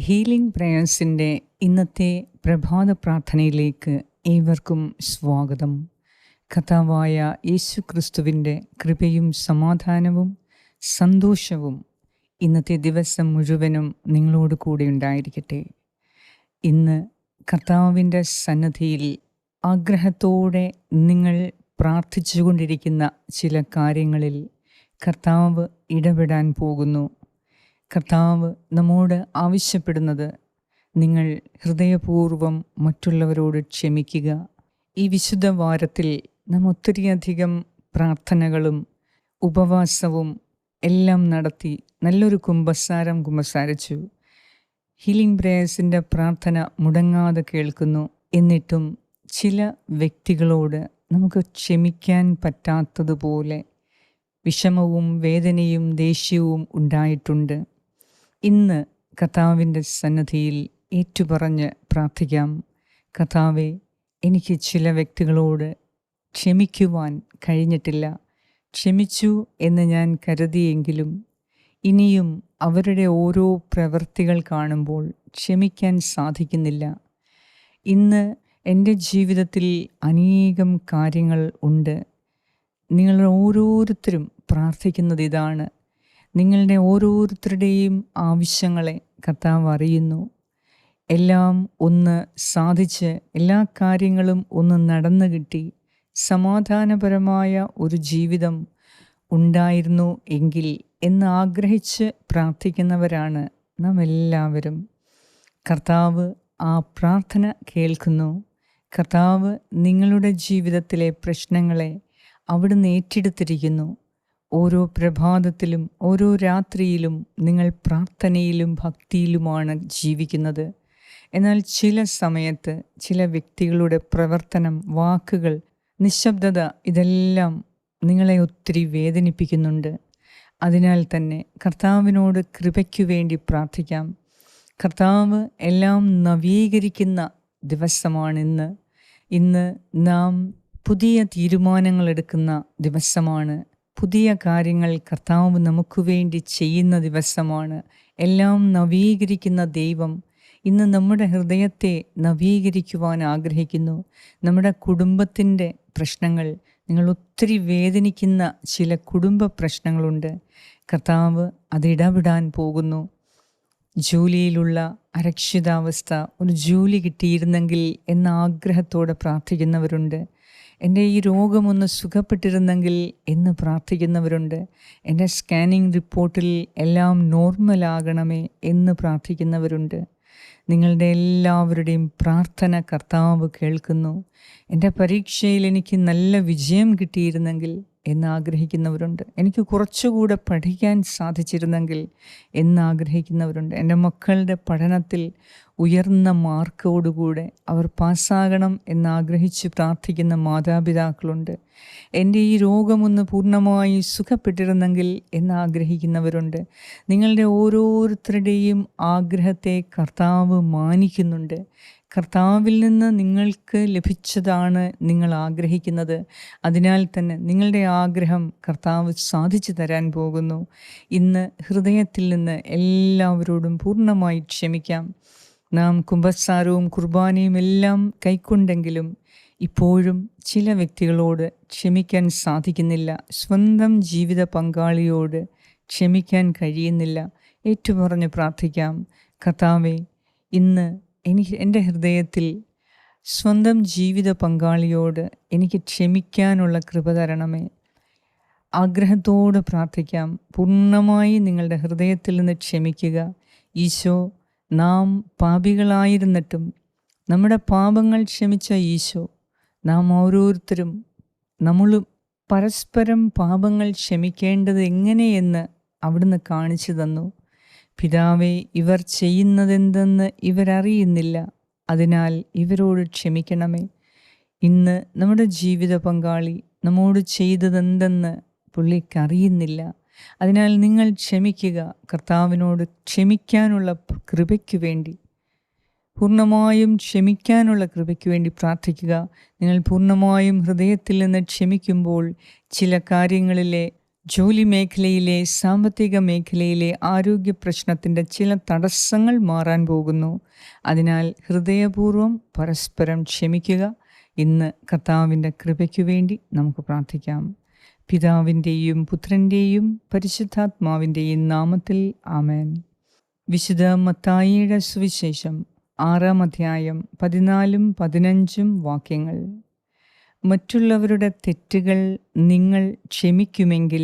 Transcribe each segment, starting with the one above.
Healing പ്രേയേഴ്സിൻ്റെ ഇന്നത്തെ പ്രഭാത പ്രാർത്ഥനയിലേക്ക് ഏവർക്കും സ്വാഗതം. കർത്താവായ യേശു ക്രിസ്തുവിൻ്റെ കൃപയും സമാധാനവും സന്തോഷവും ഇന്നത്തെ ദിവസം മുഴുവനും നിങ്ങളോട് കൂടെ ഉണ്ടായിരിക്കട്ടെ. ഇന്ന് കർത്താവിൻ്റെ സന്നിധിയിൽ ആഗ്രഹത്തോടെ നിങ്ങൾ പ്രാർത്ഥിച്ചുകൊണ്ടിരിക്കുന്ന ചില കാര്യങ്ങളിൽ കർത്താവ് ഇടപെടാൻ പോകുന്നു. കർത്താവ് നമ്മോട് ആവശ്യപ്പെടുന്നത് നിങ്ങൾ ഹൃദയപൂർവ്വം മറ്റുള്ളവരോട് ക്ഷമിക്കുക. ഈ വിശുദ്ധ വാരത്തിൽ നാം ഒത്തിരിയധികം പ്രാർത്ഥനകളും ഉപവാസവും എല്ലാം നടത്തി നല്ലൊരു കുമ്പസാരിച്ചു. ഹീലിംഗ് പ്രേയേഴ്സിൻ്റെ പ്രാർത്ഥന മുടങ്ങാതെ കേൾക്കുന്നു. എന്നിട്ടും ചില വ്യക്തികളോട് നമുക്ക് ക്ഷമിക്കാൻ പറ്റാത്തതുപോലെ വിഷമവും വേദനയും ദേഷ്യവും ഉണ്ടായിട്ടുണ്ട്. ഇന്ന് കർത്താവിൻ്റെ സന്നിധിയിൽ ഏറ്റുപറഞ്ഞ് പ്രാർത്ഥിക്കാം. കർത്താവേ, എനിക്ക് ചില വ്യക്തികളോട് ക്ഷമിക്കുവാൻ കഴിഞ്ഞിട്ടില്ല. ക്ഷമിച്ചു എന്ന് ഞാൻ കരുതിയെങ്കിലും ഇനിയും അവരുടെ ഓരോ പ്രവൃത്തികൾ കാണുമ്പോൾ ക്ഷമിക്കാൻ സാധിക്കുന്നില്ല. ഇന്ന് എൻ്റെ ജീവിതത്തിൽ അനേകം കാര്യങ്ങൾ ഉണ്ട്. നിങ്ങൾ ഓരോരുത്തരും പ്രാർത്ഥിക്കുന്നത് ഇതാണ്. നിങ്ങളുടെ ഓരോരുത്തരുടെയും ആവശ്യങ്ങളെ കർത്താവ് അറിയുന്നു. എല്ലാം ഒന്ന് സാധിച്ച് എല്ലാ കാര്യങ്ങളും ഒന്ന് നടന്നു കിട്ടി സമാധാനപരമായ ഒരു ജീവിതം ഉണ്ടായിരുന്നു എങ്കിൽ എന്ന് ആഗ്രഹിച്ച് പ്രാർത്ഥിക്കുന്നവരാണ് നാം എല്ലാവരും. കർത്താവ് ആ പ്രാർത്ഥന കേൾക്കുന്നു. കർത്താവ് നിങ്ങളുടെ ജീവിതത്തിലെ പ്രശ്നങ്ങളെ അവിടുന്ന് ഏറ്റെടുത്തിരിക്കുന്നു. ഓരോ പ്രഭാതത്തിലും ഓരോ രാത്രിയിലും നിങ്ങൾ പ്രാർത്ഥനയിലും ഭക്തിയിലുമാണ് ജീവിക്കുന്നത്. എന്നാൽ ചില സമയത്ത് ചില വ്യക്തികളുടെ പ്രവർത്തനം, വാക്കുകൾ, നിശബ്ദത ഇതെല്ലാം നിങ്ങളെ ഒത്തിരി വേദനിപ്പിക്കുന്നുണ്ട്. അതിനാൽ തന്നെ കർത്താവിനോട് കൃപയ്ക്കു വേണ്ടി പ്രാർത്ഥിക്കാം. കർത്താവ് എല്ലാം നവീകരിക്കുന്ന ദിവസമാണിന്ന്. ഇന്ന് നാം പുതിയ തീരുമാനങ്ങൾ എടുക്കുന്ന ദിവസമാണ്. പുതിയ കാര്യങ്ങൾ കർത്താവ് നമുക്ക് വേണ്ടി ചെയ്യുന്ന ദിവസമാണ്. എല്ലാം നവീകരിക്കുന്ന ദൈവം ഇന്ന് നമ്മുടെ ഹൃദയത്തെ നവീകരിക്കുവാൻ ആഗ്രഹിക്കുന്നു. നമ്മുടെ കുടുംബത്തിൻ്റെ പ്രശ്നങ്ങൾ, നിങ്ങൾ ഒത്തിരി വേദനിക്കുന്ന ചില കുടുംബ പ്രശ്നങ്ങളുണ്ട്. കർത്താവ് അതിടപെടാൻ പോകുന്നു. ജോലിയിലുള്ള അരക്ഷിതാവസ്ഥ, ഒരു ജോലി കിട്ടിയിരുന്നെങ്കിൽ എന്ന ആഗ്രഹത്തോടെ പ്രാർത്ഥിക്കുന്നവരുണ്ട്. എൻ്റെ ഈ രോഗമൊന്ന് സുഖപ്പെട്ടിരുന്നെങ്കിൽ എന്ന് പ്രാർത്ഥിക്കുന്നവരുണ്ട്. എൻ്റെ സ്കാനിങ് റിപ്പോർട്ടിൽ എല്ലാം നോർമലാകണമേ എന്ന് പ്രാർത്ഥിക്കുന്നവരുണ്ട്. നിങ്ങളുടെ എല്ലാവരുടെയും പ്രാർത്ഥന കർത്താവ് കേൾക്കുന്നു. എൻ്റെ പരീക്ഷയിൽ എനിക്ക് നല്ല വിജയം കിട്ടിയിരുന്നെങ്കിൽ എന്ന് ആഗ്രഹിക്കുന്നവരുണ്ട്. എനിക്ക് കുറച്ചുകൂടെ പഠിക്കാൻ സാധിച്ചിരുന്നെങ്കിൽ എന്നാഗ്രഹിക്കുന്നവരുണ്ട്. എൻ്റെ മക്കളുടെ പഠനത്തിൽ ഉയർന്ന മാർക്കോടുകൂടെ അവർ പാസ്സാകണം എന്നാഗ്രഹിച്ച് പ്രാർത്ഥിക്കുന്ന മാതാപിതാക്കളുണ്ട്. എൻ്റെ ഈ രോഗമൊന്ന് പൂർണ്ണമായി സുഖപ്പെട്ടിരുന്നെങ്കിൽ എന്നാഗ്രഹിക്കുന്നവരുണ്ട്. നിങ്ങളുടെ ഓരോരുത്തരുടെയും ആഗ്രഹത്തെ കർത്താവ് മാനിക്കുന്നുണ്ട്. കർത്താവിൽ നിന്ന് നിങ്ങൾക്ക് ലഭിച്ചതാണ് നിങ്ങൾ ആഗ്രഹിക്കുന്നത്. അതിനാൽ തന്നെ നിങ്ങളുടെ ആഗ്രഹം കർത്താവ് സാധിച്ചു തരാൻ പോകുന്നു. ഇന്ന് ഹൃദയത്തിൽ നിന്ന് എല്ലാവരോടും പൂർണ്ണമായി ക്ഷമിക്കാം. നാം കുമ്പസാരവും കുർബാനയും എല്ലാം കൈക്കൊണ്ടെങ്കിലും ഇപ്പോഴും ചില വ്യക്തികളോട് ക്ഷമിക്കാൻ സാധിക്കുന്നില്ല. സ്വന്തം ജീവിത പങ്കാളിയോട് ക്ഷമിക്കാൻ കഴിയുന്നില്ല. ഏറ്റുപറഞ്ഞ് പ്രാർത്ഥിക്കാം. കർത്താവേ, ഇന്ന് എൻ്റെ ഹൃദയത്തിൽ സ്വന്തം ജീവിത പങ്കാളിയോട് എനിക്ക് ക്ഷമിക്കാനുള്ള കൃപ തരണമേ. ആഗ്രഹത്തോട് പ്രാർത്ഥിക്കാം. പൂർണ്ണമായി നിങ്ങളുടെ ഹൃദയത്തിൽ നിന്ന് ക്ഷമിക്കുക. ഈശോ, നാം പാപികളായിരുന്നിട്ടും നമ്മുടെ പാപങ്ങൾ ക്ഷമിച്ച ഈശോ, നാം ഓരോരുത്തരും നമ്മൾ പരസ്പരം പാപങ്ങൾ ക്ഷമിക്കേണ്ടത് എങ്ങനെയെന്ന് അവിടുന്ന് കാണിച്ചു തന്നു. പിതാവേ, ഇവർ ചെയ്യുന്നതെന്തെന്ന് ഇവരറിയുന്നില്ല, അതിനാൽ ഇവരോട് ക്ഷമിക്കണമേ. ഇന്ന് നമ്മുടെ ജീവിത പങ്കാളി നമ്മോട് ചെയ്തതെന്തെന്ന് പുള്ളിക്കറിയുന്നില്ല. അതിനാൽ നിങ്ങൾ ക്ഷമിക്കുക. കർത്താവിനോട് ക്ഷമിക്കാനുള്ള കൃപയ്ക്ക് വേണ്ടി, പൂർണ്ണമായും ക്ഷമിക്കാനുള്ള കൃപയ്ക്ക് വേണ്ടി പ്രാർത്ഥിക്കുക. നിങ്ങൾ പൂർണ്ണമായും ഹൃദയത്തിൽ നിന്ന് ക്ഷമിക്കുമ്പോൾ ചില കാര്യങ്ങളിലെ ജോലി മേഖലയിലെ, സാമ്പത്തിക മേഖലയിലെ ആരോഗ്യ പ്രശ്നത്തിൻ്റെ ചില തടസ്സങ്ങൾ മാറാൻ പോകുന്നു. അതിനാൽ ഹൃദയപൂർവ്വം പരസ്പരം ക്ഷമിക്കുക. ഇന്ന് കർത്താവിൻ്റെ കൃപയ്ക്കു വേണ്ടി നമുക്ക് പ്രാർത്ഥിക്കാം. പിതാവിൻ്റെയും പുത്രൻ്റെയും പരിശുദ്ധാത്മാവിൻ്റെയും നാമത്തിൽ ആമേൻ. വിശുദ്ധ മത്തായിയുടെ സുവിശേഷം 6-ാം അധ്യായം 14-15 വാക്യങ്ങൾ. മറ്റുള്ളവരുടെ തെറ്റുകൾ നിങ്ങൾ ക്ഷമിക്കുമെങ്കിൽ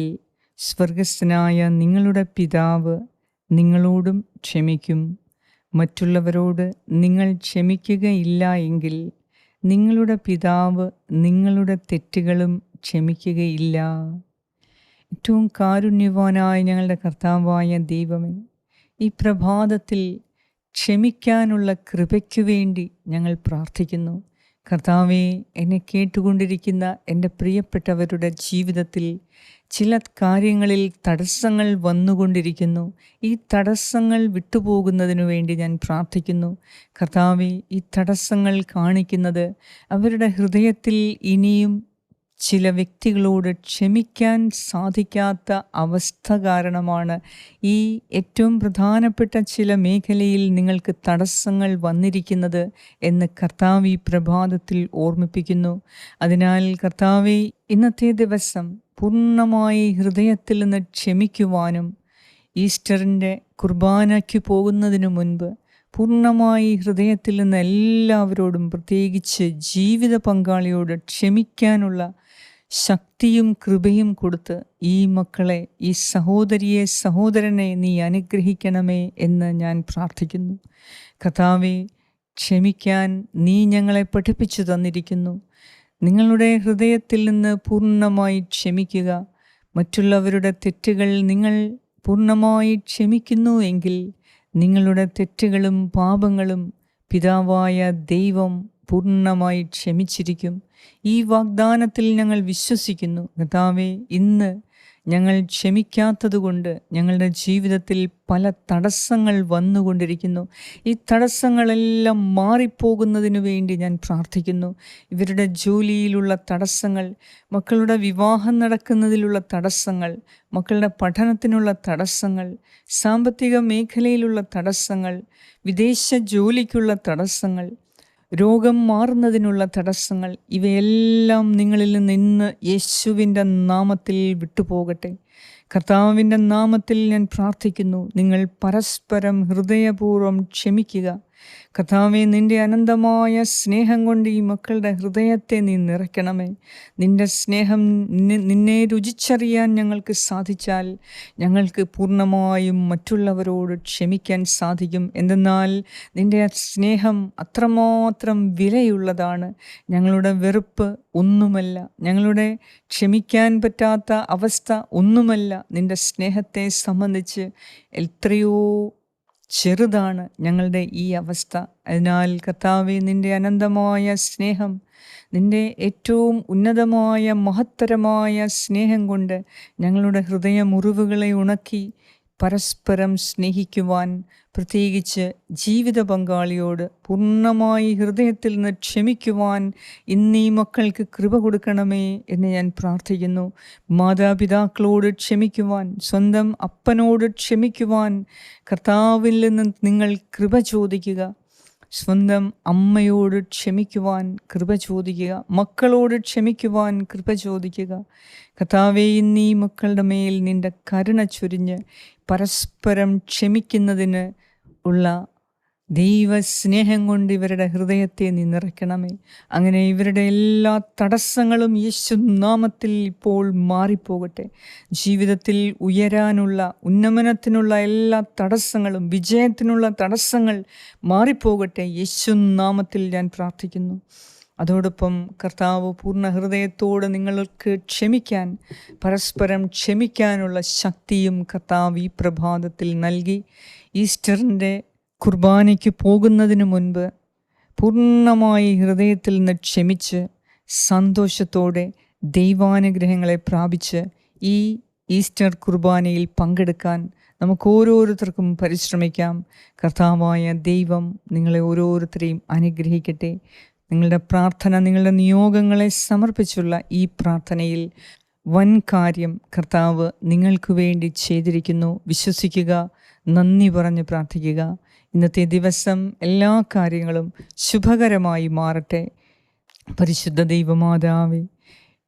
സ്വർഗസ്ഥനായ നിങ്ങളുടെ പിതാവ് നിങ്ങളോടും ക്ഷമിക്കും. മറ്റുള്ളവരോട് നിങ്ങൾ ക്ഷമിക്കുകയില്ല എങ്കിൽ നിങ്ങളുടെ പിതാവ് നിങ്ങളുടെ തെറ്റുകളും ക്ഷമിക്കുകയില്ല. ഏറ്റവും കാരുണ്യവാനായ ഞങ്ങളുടെ കർത്താവായ ദൈവമേ, ഈ പ്രഭാതത്തിൽ ക്ഷമിക്കാനുള്ള കൃപയ്ക്കു വേണ്ടി ഞങ്ങൾ പ്രാർത്ഥിക്കുന്നു. കർത്താവേ, എന്നെ കേട്ടുകൊണ്ടിരിക്കുന്ന എൻ്റെ പ്രിയപ്പെട്ടവരുടെ ജീവിതത്തിൽ ചില കാര്യങ്ങളിൽ തടസ്സങ്ങൾ വന്നുകൊണ്ടിരിക്കുന്നു. ഈ തടസ്സങ്ങൾ വിട്ടുപോകുന്നതിനു വേണ്ടി ഞാൻ പ്രാർത്ഥിക്കുന്നു. കർത്താവേ, ഈ തടസ്സങ്ങൾ കാണിക്കുന്നത് അവരുടെ ഹൃദയത്തിൽ ഇനിയും ചില വ്യക്തികളോട് ക്ഷമിക്കാൻ സാധിക്കാത്ത അവസ്ഥ കാരണമാണ്. ഈ ഏറ്റവും പ്രധാനപ്പെട്ട ചില മേഖലയിൽ നിങ്ങൾക്ക് തടസ്സങ്ങൾ വന്നിരിക്കുന്നത് എന്ന് കർത്താവ് ഈ പ്രഭാതത്തിൽ ഓർമ്മിപ്പിക്കുന്നു. അതിനാൽ കർത്താവേ, ഇന്നത്തെ ദിവസം പൂർണ്ണമായി ഹൃദയത്തിൽ നിന്ന് ക്ഷമിക്കുവാനും ഈസ്റ്ററിൻ്റെ കുർബാനയ്ക്ക് പോകുന്നതിനു മുൻപ് പൂർണ്ണമായി ഹൃദയത്തിൽ നിന്ന് എല്ലാവരോടും, പ്രത്യേകിച്ച് ജീവിത പങ്കാളിയോട് ക്ഷമിക്കാനുള്ള ശക്തിയും കൃപയും കൊടുത്ത് ഈ മക്കളെ, ഈ സഹോദരിയെ, സഹോദരനെ നീ അനുഗ്രഹിക്കണമേ എന്ന് ഞാൻ പ്രാർത്ഥിക്കുന്നു. കർത്താവേ, ക്ഷമിക്കാൻ നീ ഞങ്ങളെ പഠിപ്പിച്ചു തന്നിരിക്കുന്നു. നിങ്ങളുടെ ഹൃദയത്തിൽ നിന്ന് പൂർണ്ണമായി ക്ഷമിക്കുക. മറ്റുള്ളവരുടെ തെറ്റുകൾ നിങ്ങൾ പൂർണ്ണമായി ക്ഷമിക്കുന്നു എങ്കിൽ നിങ്ങളുടെ തെറ്റുകളും പാപങ്ങളും പിതാവായ ദൈവം പൂർണ്ണമായി ക്ഷമിച്ചിരിക്കും. ഈ വാഗ്ദാനത്തിൽ ഞങ്ങൾ വിശ്വസിക്കുന്നു. കർത്താവേ, ഇന്ന് ഞങ്ങൾ ക്ഷമിക്കാത്തതുകൊണ്ട് ഞങ്ങളുടെ ജീവിതത്തിൽ പല തടസ്സങ്ങൾ വന്നുകൊണ്ടിരിക്കുന്നു. ഈ തടസ്സങ്ങളെല്ലാം മാറിപ്പോകുന്നതിനു വേണ്ടി ഞാൻ പ്രാർത്ഥിക്കുന്നു. ഇവരുടെ ജോലിയിലുള്ള തടസ്സങ്ങൾ, മക്കളുടെ വിവാഹം നടക്കുന്നതിലുള്ള തടസ്സങ്ങൾ, മക്കളുടെ പഠനത്തിനുള്ള തടസ്സങ്ങൾ, സാമ്പത്തിക മേഖലയിലുള്ള തടസ്സങ്ങൾ, വിദേശ ജോലിക്കുള്ള തടസ്സങ്ങൾ, രോഗം മാറുന്നതിനുള്ള തടസ്സങ്ങൾ, ഇവയെല്ലാം നിങ്ങളിൽ നിന്ന് ഇന്ന് യേശുവിൻ്റെ നാമത്തിൽ വിട്ടുപോകട്ടെ. കർത്താവിൻ്റെ നാമത്തിൽ ഞാൻ പ്രാർത്ഥിക്കുന്നു. നിങ്ങൾ പരസ്പരം ഹൃദയപൂർവ്വം ക്ഷമിക്കുക. കർത്താവേ, നിൻ്റെ അനന്തമായ സ്നേഹം കൊണ്ട് ഈ മക്കളുടെ ഹൃദയത്തെ നീ നിറയ്ക്കണമേ. നിൻ്റെ സ്നേഹം നിന്നെ രുചിച്ചറിയാൻ ഞങ്ങൾക്ക് സാധിച്ചാൽ ഞങ്ങൾക്ക് പൂർണ്ണമായും മറ്റുള്ളവരോട് ക്ഷമിക്കാൻ സാധിക്കും. എന്തെന്നാൽ നിൻ്റെ സ്നേഹം അത്രമാത്രം വിലയുള്ളതാണ്. ഞങ്ങളുടെ വെറുപ്പ് ഒന്നുമല്ല, ഞങ്ങളുടെ ക്ഷമിക്കാൻ പറ്റാത്ത അവസ്ഥ ഒന്നുമല്ല. നിൻ്റെ സ്നേഹത്തെ സംബന്ധിച്ച് എത്രയോ ചെറുതാണ് ഞങ്ങളുടെ ഈ അവസ്ഥ. അതിനാൽ കർത്താവേ, നിൻ്റെ അനന്തമായ സ്നേഹം, നിൻ്റെ ഏറ്റവും ഉന്നതമായ മഹത്തരമായ സ്നേഹം കൊണ്ട് ഞങ്ങളുടെ ഹൃദയമുറിവുകളെ ഉണക്കി പരസ്പരം സ്നേഹിക്കുവാൻ, പ്രത്യേകിച്ച് ജീവിത പങ്കാളിയോട് പൂർണ്ണമായി ഹൃദയത്തിൽ നിന്ന് ക്ഷമിക്കുവാൻ ഇന്നീ മക്കൾക്ക് കൃപ കൊടുക്കണമേ എന്ന് ഞാൻ പ്രാർത്ഥിക്കുന്നു. മാതാപിതാക്കളോട് ക്ഷമിക്കുവാൻ, സ്വന്തം അപ്പനോട് ക്ഷമിക്കുവാൻ കർത്താവിൽ നിന്ന് നിങ്ങൾ കൃപ ചോദിക്കുക. സ്വന്തം അമ്മയോട് ക്ഷമിക്കുവാൻ കൃപ ചോദിക്കുക. മക്കളോട് ക്ഷമിക്കുവാൻ കൃപ ചോദിക്കുക. കർത്താവേ, ഇന്നീ മക്കളുടെ മേൽ നിൻ്റെ കരുണ ചൊരിഞ്ഞ് പരസ്പരം ക്ഷമിക്കുന്നതിന് ഉള്ള ദൈവസ്നേഹം കൊണ്ട് ഇവരുടെ ഹൃദയത്തെ നീ നിറയ്ക്കണമേ. അങ്ങനെ ഇവരുടെ എല്ലാ തടസ്സങ്ങളും യേശുനാമത്തിൽ ഇപ്പോൾ മാറിപ്പോകട്ടെ. ജീവിതത്തിൽ ഉയരാനുള്ള, ഉന്നമനത്തിനുള്ള എല്ലാ തടസ്സങ്ങളും, വിജയത്തിനുള്ള തടസ്സങ്ങൾ മാറിപ്പോകട്ടെ. യേശുനാമത്തിൽ ഞാൻ പ്രാർത്ഥിക്കുന്നു. അതോടൊപ്പം കർത്താവ് പൂർണ്ണ ഹൃദയത്തോടെ നിങ്ങൾക്ക് ക്ഷമിക്കാൻ, പരസ്പരം ക്ഷമിക്കാനുള്ള ശക്തിയും കർത്താവ് ഈ പ്രഭാതത്തിൽ നൽകി ഈസ്റ്ററിൻ്റെ കുർബാനയ്ക്ക് പോകുന്നതിന് മുൻപ് പൂർണ്ണമായി ഹൃദയത്തിൽ നിന്ന് ക്ഷമിച്ച് സന്തോഷത്തോടെ ദൈവാനുഗ്രഹങ്ങളെ പ്രാപിച്ച് ഈ ഈസ്റ്റർ കുർബാനയിൽ പങ്കെടുക്കാൻ നമുക്ക് ഓരോരുത്തർക്കും പരിശ്രമിക്കാം. കർത്താവായ ദൈവം നിങ്ങളെ ഓരോരുത്തരെയും അനുഗ്രഹിക്കട്ടെ. നിങ്ങളുടെ പ്രാർത്ഥന, നിങ്ങളുടെ നിയോഗങ്ങളെ സമർപ്പിച്ചുള്ള ഈ പ്രാർത്ഥനയിൽ വൻ കാര്യം കർത്താവ് നിങ്ങൾക്ക് വേണ്ടി ചെയ്തിരിക്കുന്നു. വിശ്വസിക്കുക, നന്ദി പറഞ്ഞ് പ്രാർത്ഥിക്കുക. ഇന്നത്തെ ദിവസം എല്ലാ കാര്യങ്ങളും ശുഭകരമായി മാറട്ടെ. പരിശുദ്ധ ദൈവമാതാവേ,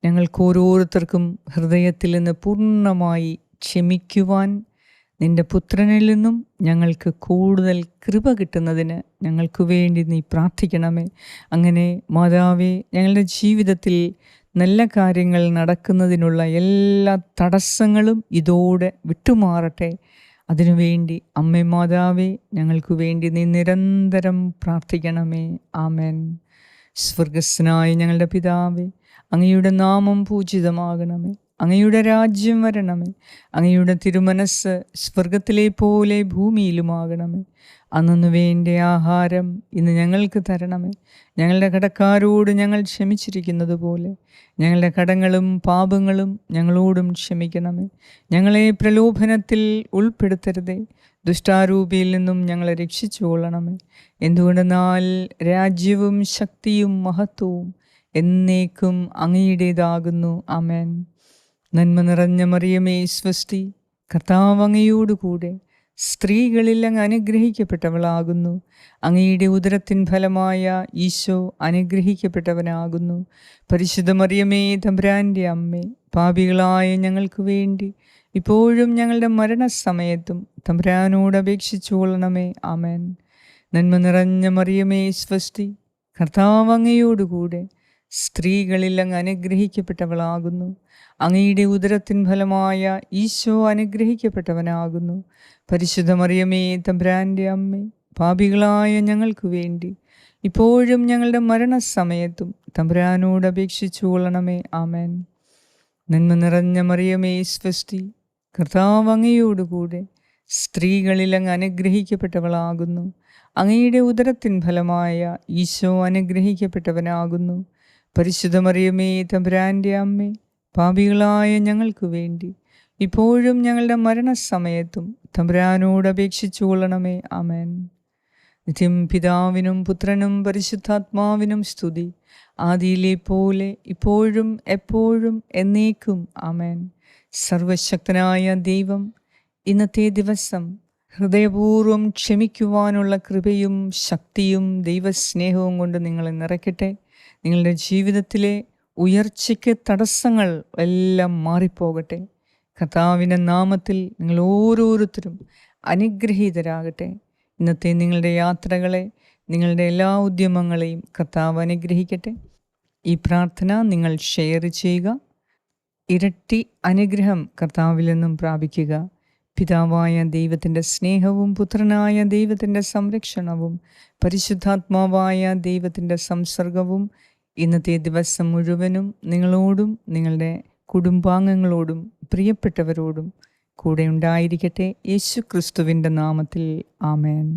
ഞങ്ങൾക്ക് ഓരോരുത്തർക്കും ഹൃദയത്തിൽ നിന്ന് പൂർണ്ണമായി ക്ഷമിക്കുവാൻ നിൻ്റെ പുത്രനിൽ നിന്നും ഞങ്ങൾക്ക് കൂടുതൽ കൃപ കിട്ടുന്നതിന് ഞങ്ങൾക്ക് വേണ്ടി നീ പ്രാർത്ഥിക്കണമേ. അങ്ങനെ മാതാവേ, ഞങ്ങളുടെ ജീവിതത്തിൽ നല്ല കാര്യങ്ങൾ നടക്കുന്നതിനുള്ള എല്ലാ തടസ്സങ്ങളും ഇതോടെ വിട്ടുമാറട്ടെ. അതിനുവേണ്ടി അമ്മേ മാതാവേ, ഞങ്ങൾക്ക് വേണ്ടി നീ നിരന്തരം പ്രാർത്ഥിക്കണമേ. ആമേൻ. സ്വർഗസ്നായ ഞങ്ങളുടെ പിതാവേ, അങ്ങയുടെ നാമം പൂജിതമാകണമേ. അങ്ങയുടെ രാജ്യം വരണമേ. അങ്ങയുടെ തിരുമനസ് സ്വർഗത്തിലെ പോലെ ഭൂമിയിലുമാകണമേ. അന്നു വേണ്ട ആഹാരം ഇന്ന് ഞങ്ങൾക്ക് തരണമേ. ഞങ്ങളുടെ കടക്കാരോട് ഞങ്ങൾ ക്ഷമിച്ചിരിക്കുന്നത് പോലെ ഞങ്ങളുടെ കടങ്ങളും പാപങ്ങളും ഞങ്ങളോടും ക്ഷമിക്കണമേ. ഞങ്ങളെ പ്രലോഭനത്തിൽ ഉൾപ്പെടുത്തരുതേ, ദുഷ്ടാരൂപിയിൽ നിന്നും ഞങ്ങളെ രക്ഷിച്ചുകൊള്ളണമേ. എന്തുകൊണ്ടെന്നാൽ രാജ്യവും ശക്തിയും മഹത്വവും എന്നേക്കും അങ്ങയുടേതാകുന്നു. ആമേൻ. നന്മ നിറഞ്ഞ മറിയമേ സ്വസ്തി, കർത്താവ് അങ്ങയോടുകൂടെ സ്ത്രീകളിൽ അങ്ങ് അനുഗ്രഹിക്കപ്പെട്ടവളാകുന്നു. അങ്ങയുടെ ഉദരത്തിൻ ഫലമായ ഈശോ അനുഗ്രഹിക്കപ്പെട്ടവനാകുന്നു. പരിശുദ്ധ മറിയമേ തമ്പുരാൻ്റെ അമ്മേ, പാപികളായ ഞങ്ങൾക്ക് വേണ്ടി ഇപ്പോഴും ഞങ്ങളുടെ മരണസമയത്തും തമ്പുരാനോട് അപേക്ഷിച്ചു കൊള്ളണമേ. ആമേൻ. നന്മ നിറഞ്ഞ മറിയമേ സ്വസ്തി, കർത്താവ് അങ്ങയോടുകൂടെ സ്ത്രീകളിൽ അങ്ങ് അനുഗ്രഹിക്കപ്പെട്ടവളാകുന്നു. അങ്ങയുടെ ഉദരത്തിൻ ഫലമായ ഈശോ അനുഗ്രഹിക്കപ്പെട്ടവനാകുന്നു. പരിശുദ്ധ മറിയമേ തമ്പുരാൻ്റെ അമ്മേ, പാപികളായ ഞങ്ങൾക്ക് വേണ്ടി ഇപ്പോഴും ഞങ്ങളുടെ മരണസമയത്തും തമ്പുരാനോട് അപേക്ഷിച്ചു കൊള്ളണമേ. ആമേൻ. നന്മ നിറഞ്ഞ മറിയമേ സ്വസ്തി, കർത്താവ് അങ്ങയോടുകൂടെ സ്ത്രീകളിൽ അങ്ങ് അനുഗ്രഹിക്കപ്പെട്ടവളാകുന്നു. അങ്ങയുടെ ഉദരത്തിൻ ഫലമായ ഈശോ അനുഗ്രഹിക്കപ്പെട്ടവനാകുന്നു. പരിശുദ്ധ മറിയമേ തമ്പുരാൻ്റെ അമ്മേ, പാപികളായ ഞങ്ങൾക്ക് വേണ്ടി ഇപ്പോഴും ഞങ്ങളുടെ മരണസമയത്തും തമ്പുരാനോട് അപേക്ഷിച്ചു കൊള്ളണമേ. ആമേൻ. നിത്യം പിതാവിനും പുത്രനും പരിശുദ്ധാത്മാവിനും സ്തുതി, ആദിയിലെ പോലെ ഇപ്പോഴും എപ്പോഴും എന്നേക്കും. ആമേൻ. സർവശക്തനായ ദൈവം ഇന്നത്തെ ദിവസം ഹൃദയപൂർവ്വം ക്ഷമിക്കുവാനുള്ള കൃപയും ശക്തിയും ദൈവസ്നേഹവും കൊണ്ട് നിങ്ങളെ നിറയ്ക്കട്ടെ. നിങ്ങളുടെ ജീവിതത്തിലെ ഉയർച്ചയ്ക്ക് തടസ്സങ്ങൾ എല്ലാം മാറിപ്പോകട്ടെ. കർത്താവിൻ്റെ നാമത്തിൽ നിങ്ങൾ ഓരോരുത്തരും അനുഗ്രഹീതരാകട്ടെ. ഇന്നത്തെ നിങ്ങളുടെ യാത്രകളെ, നിങ്ങളുടെ എല്ലാ ഉദ്യമങ്ങളെയും കർത്താവ് അനുഗ്രഹിക്കട്ടെ. ഈ പ്രാർത്ഥന നിങ്ങൾ ഷെയർ ചെയ്യുക. ഇരട്ടി അനുഗ്രഹം കർത്താവിൽ നിന്നും പ്രാപിക്കുക. പിതാവായ ദൈവത്തിൻ്റെ സ്നേഹവും പുത്രനായ ദൈവത്തിൻ്റെ സംരക്ഷണവും പരിശുദ്ധാത്മാവായ ദൈവത്തിൻ്റെ സംസർഗവും ഇന്നത്തെ ദിവസം മുഴുവനും നിങ്ങളോടും നിങ്ങളുടെ കുടുംബാംഗങ്ങളോടും പ്രിയപ്പെട്ടവരോടും കൂടെ ഉണ്ടായിരിക്കട്ടെ. യേശു ക്രിസ്തുവിൻ്റെ നാമത്തിൽ. ആമേൻ.